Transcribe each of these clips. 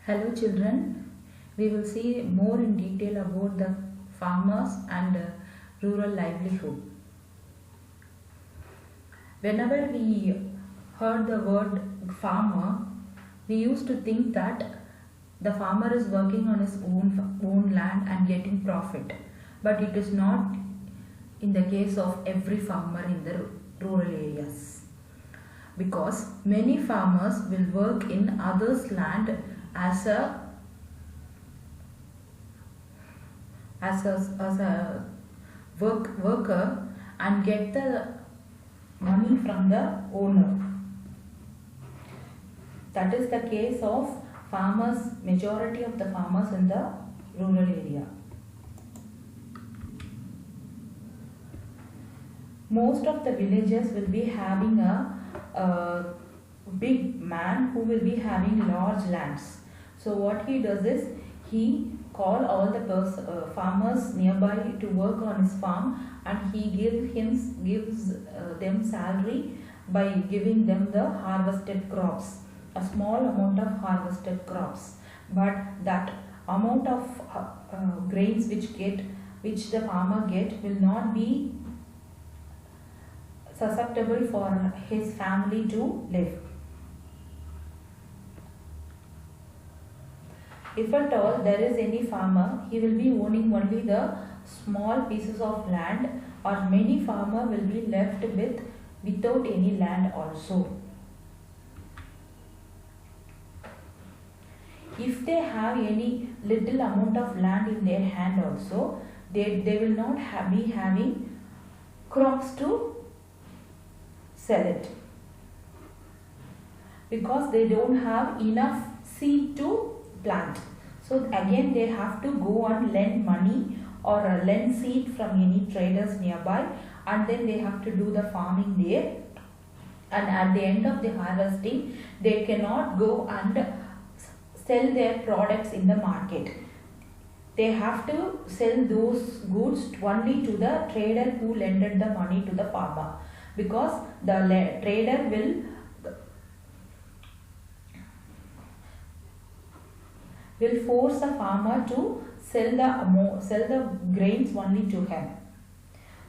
Hello children, we will see more in detail about the farmers and rural livelihood. Whenever we heard the word farmer, we used to think that the farmer is working on his own land and getting profit. But it is not in the case of every farmer in the rural areas. Because many farmers will work in others' land as a worker and get the money from the owner. That is the case of farmers, majority of the farmers in the rural area. Most of the villages will be having a big man who will be having large lands. So what he does is he call all the farmers nearby to work on his farm, and he gives them salary by giving them the harvested crops, a small amount of harvested crops. But that amount of grains which the farmer get will not be susceptible for his family to live. If at all there is any farmer, he will be owning only the small pieces of land, or many farmer will be left without any land also. If they have any little amount of land in their hand also, they will not be having crops to sell it, because they don't have enough seed to plant. So again they have to go and lend money or lend seed from any traders nearby, and then they have to do the farming there, and at the end of the harvesting they cannot go and sell their products in the market. They have to sell those goods only to the trader who lended the money to the farmer, because the trader will force the farmer to sell the grains only to him.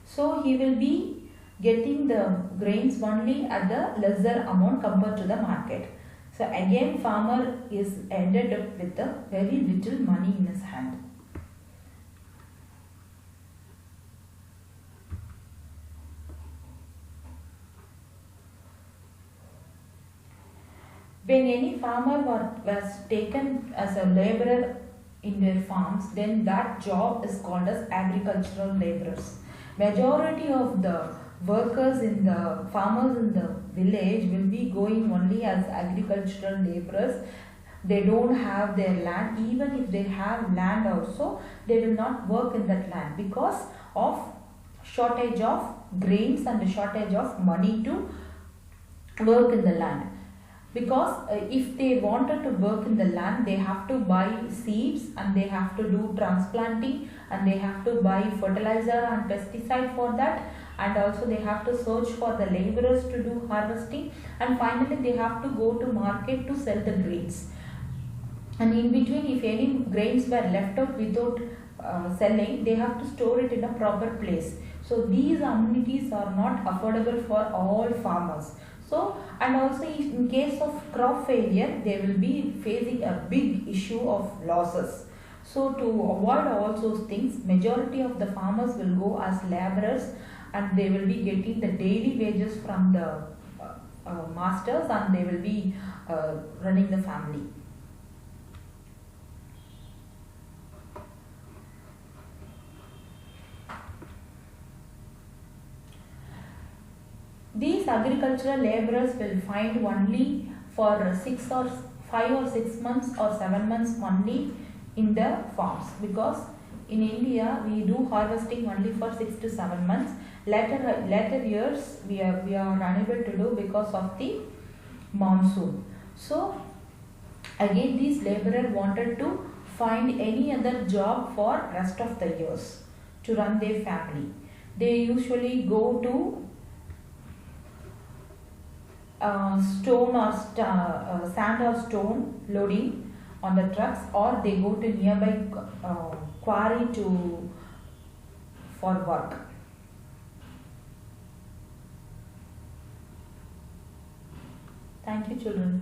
So he will be getting the grains only at the lesser amount compared to the market. So again farmer is ended up with a very little money in his hand. When any farmer was taken as a laborer in their farms, then that job is called as agricultural laborers. Majority of the workers farmers in the village will be going only as agricultural laborers. They don't have their land. Even if they have land also, they will not work in that land because of shortage of grains and the shortage of money to work in the land. Because if they wanted to work in the land, they have to buy seeds, and they have to do transplanting, and they have to buy fertilizer and pesticide for that, and also they have to search for the laborers to do harvesting, and finally they have to go to market to sell the grains. And in between, if any grains were left out without selling, they have to store it in a proper place. So these amenities are not affordable for all farmers. So, and also in case of crop failure, they will be facing a big issue of losses. So to avoid all those things, majority of the farmers will go as laborers, and they will be getting the daily wages from the masters, and they will be running the family. These agricultural laborers will find only for 5 or 6 months or 7 months only in the farms, because in India we do harvesting only for 6 to 7 months. Later years we are unable to do because of the monsoon. So again these laborers wanted to find any other job for rest of the years to run their family. They usually go to stone or sand or stone loading, on the trucks, or they go to nearby quarry for work. Thank you, children.